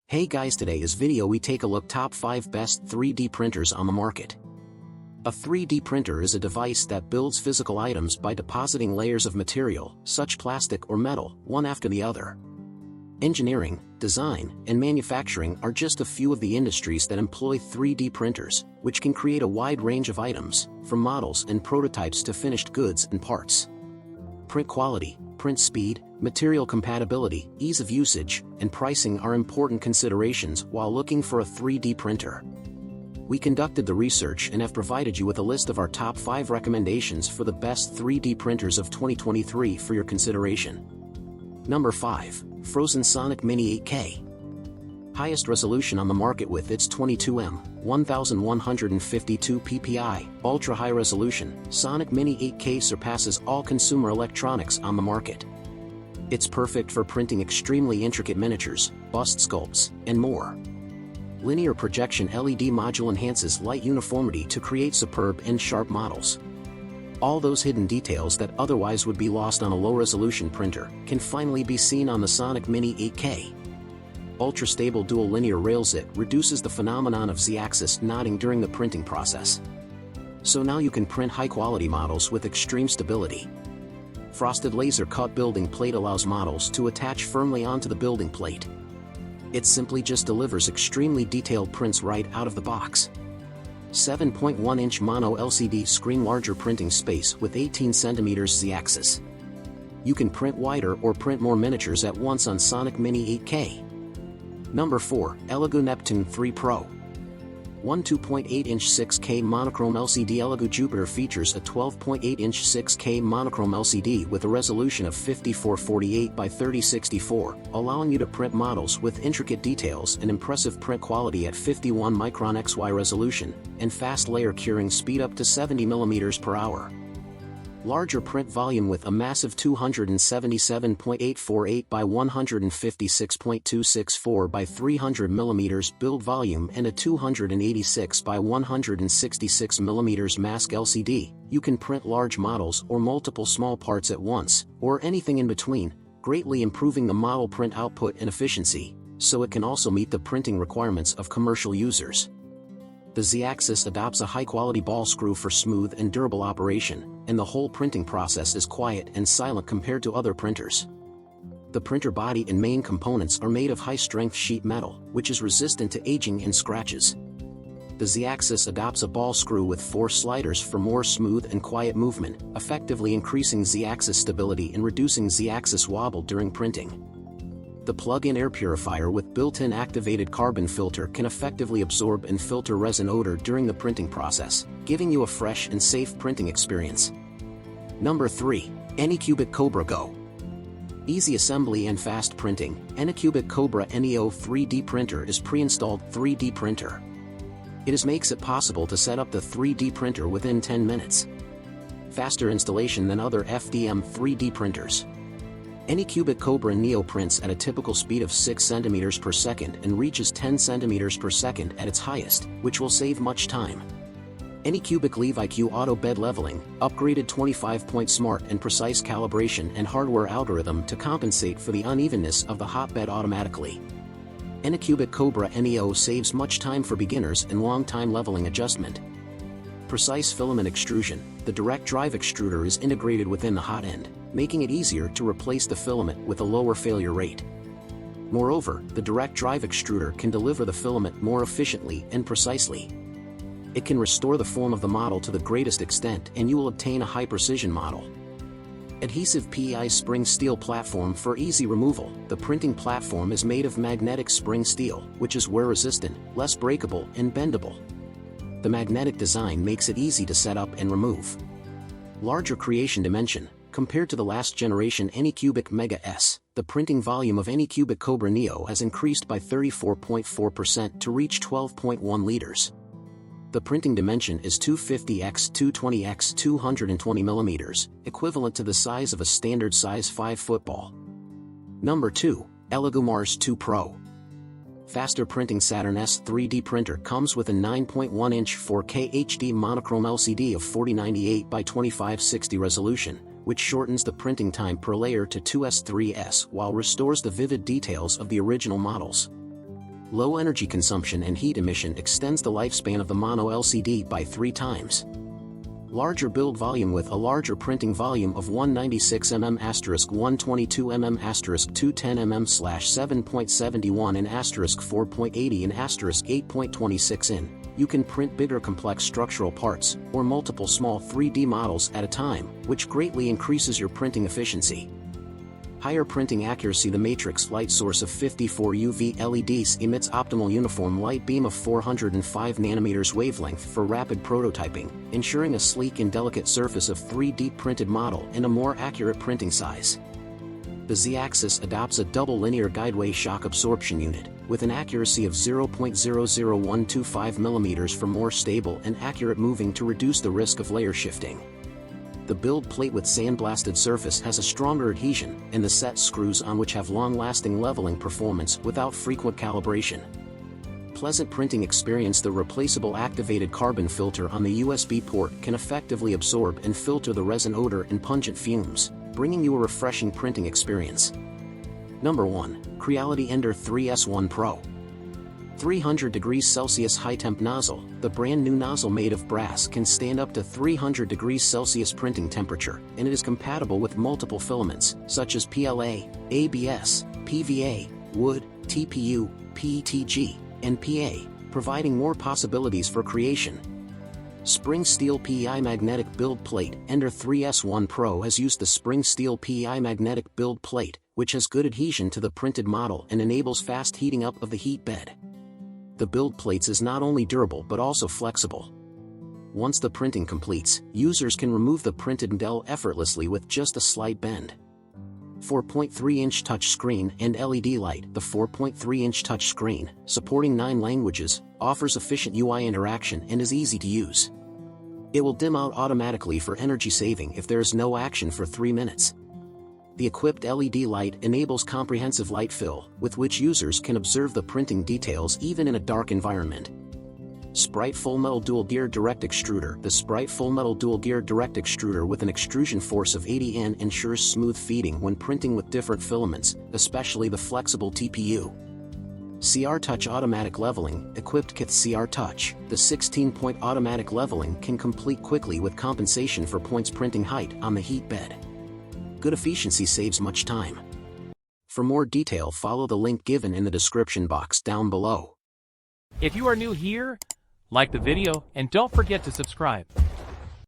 Hey guys, today's video we take a look top 5 best 3D printers on the market. A 3D printer is a device that builds physical items by depositing layers of material, such plastic or metal, one after the other. Engineering, design, and manufacturing are just a few of the industries that employ 3D printers, which can create a wide range of items, from models and prototypes to finished goods and parts. Print quality, print speed, material compatibility, ease of usage, and pricing are important considerations while looking for a 3D printer. We conducted the research and have provided you with a list of our top 5 recommendations for the best 3D printers of 2023 for your consideration. Number 5. Phrozen Sonic Mini 8K. Highest resolution on the market with its 22mm, 1152 ppi, ultra-high resolution, Sonic Mini 8K surpasses all consumer electronics on the market. It's perfect for printing extremely intricate miniatures, bust sculpts, and more. Linear projection LED module enhances light uniformity to create superb and sharp models. All those hidden details that otherwise would be lost on a low-resolution printer can finally be seen on the Sonic Mini 8K. Ultra-stable dual linear railzit reduces the phenomenon of Z-axis nodding during the printing process. So now you can print high-quality models with extreme stability. Frosted laser cut building plate allows models to attach firmly onto the building plate. It simply just delivers extremely detailed prints right out of the box. 7.1-inch mono LCD screen, larger printing space with 18 cm Z-axis. You can print wider or print more miniatures at once on Sonic Mini 8K. Number 4. Elegoo Neptune 3 Pro. 2.8-inch 6K monochrome LCD. Elegoo Jupiter features a 12.8-inch 6K monochrome LCD with a resolution of 5448 by 3064, allowing you to print models with intricate details and impressive print quality at 51 micron XY resolution, and fast layer curing speed up to 70 mm per hour. Larger print volume with a massive 277.848 by 156.264 by 300 mm build volume and a 286 by 166 mm mask LCD, you can print large models or multiple small parts at once, or anything in between, greatly improving the model print output and efficiency, so it can also meet the printing requirements of commercial users. The Z-axis adopts a high-quality ball screw for smooth and durable operation, and the whole printing process is quiet and silent compared to other printers. The printer body and main components are made of high-strength sheet metal, which is resistant to aging and scratches. The Z-axis adopts a ball screw with 4 sliders for more smooth and quiet movement, effectively increasing Z-axis stability and reducing Z-axis wobble during printing. The plug-in air purifier with built-in activated carbon filter can effectively absorb and filter resin odor during the printing process, giving you a fresh and safe printing experience. Number 3. Anycubic Kobra Go. Easy assembly and fast printing, Anycubic Kobra Neo 3D printer is pre-installed 3D printer. It makes it possible to set up the 3D printer within 10 minutes. Faster installation than other FDM 3D printers. Anycubic Kobra Neo prints at a typical speed of 6 cm per second and reaches 10 cm per second at its highest, which will save much time. Anycubic LeviQ Auto Bed Leveling, upgraded 25-point smart and precise calibration and hardware algorithm to compensate for the unevenness of the hotbed automatically. Anycubic Kobra Neo saves much time for beginners and long-time leveling adjustment. Precise filament extrusion, the direct drive extruder is integrated within the hot end, making it easier to replace the filament with a lower failure rate. Moreover, the direct drive extruder can deliver the filament more efficiently and precisely. It can restore the form of the model to the greatest extent and you will obtain a high-precision model. Adhesive PEI spring steel platform for easy removal. The printing platform is made of magnetic spring steel, which is wear-resistant, less breakable, and bendable. The magnetic design makes it easy to set up and remove. Larger creation dimension. Compared to the last generation Anycubic Mega S, the printing volume of Anycubic Kobra Neo has increased by 34.4% to reach 12.1 liters. The printing dimension is 250 x 220 x 220 mm, equivalent to the size of a standard size 5 football. Number 2. Elegoo Mars 2 Pro. Faster printing. Saturn S 3D printer comes with a 9.1-inch 4K HD monochrome LCD of 4098 by 2560 resolution, which shortens the printing time per layer to 2s/3s while restores the vivid details of the original models. Low energy consumption and heat emission extends the lifespan of the mono LCD by 3 times. Larger build volume with a larger printing volume of 196 mm *, 122 mm *, 210 mm / 7.71 in * 4.80 in * 8.26 in. You can print bigger complex structural parts, or multiple small 3D models at a time, which greatly increases your printing efficiency. Higher printing accuracy. The matrix light source of 54 UV LEDs emits optimal uniform light beam of 405 nanometers wavelength for rapid prototyping, ensuring a sleek and delicate surface of 3D printed model and a more accurate printing size. The Z-axis adopts a double linear guideway shock absorption unit, with an accuracy of 0.00125 mm for more stable and accurate moving to reduce the risk of layer shifting. The build plate with sandblasted surface has a stronger adhesion, and the set screws on which have long-lasting leveling performance without frequent calibration. Pleasant printing experience. The replaceable activated carbon filter on the USB port can effectively absorb and filter the resin odor and pungent fumes, bringing you a refreshing printing experience. Number 1. Creality Ender 3S1 Pro. 300 degrees Celsius high temp nozzle. The brand new nozzle made of brass can stand up to 300 degrees Celsius printing temperature, and it is compatible with multiple filaments, such as PLA, ABS, PVA, wood, TPU, PETG, and PA, providing more possibilities for creation. Spring Steel PEI Magnetic Build Plate. Ender 3S1 Pro has used the Spring Steel PEI Magnetic Build Plate, which has good adhesion to the printed model and enables fast heating up of the heat bed. The build plates is not only durable but also flexible. Once the printing completes, users can remove the printed model effortlessly with just a slight bend. 4.3-inch touchscreen and LED light. The 4.3-inch touchscreen, supporting 9 languages, offers efficient UI interaction and is easy to use. It will dim out automatically for energy saving if there is no action for 3 minutes. The equipped LED light enables comprehensive light fill, with which users can observe the printing details even in a dark environment. Sprite Full Metal Dual Gear Direct Extruder. The Sprite Full Metal Dual Gear Direct Extruder with an extrusion force of 80 N ensures smooth feeding when printing with different filaments, especially the flexible TPU. CR Touch Automatic Leveling. Equipped with CR Touch, the 16-point automatic leveling can complete quickly with compensation for points printing height on the heat bed. Good efficiency saves much time. For more detail, follow the link given in the description box down below. If you are new here, like the video and don't forget to subscribe.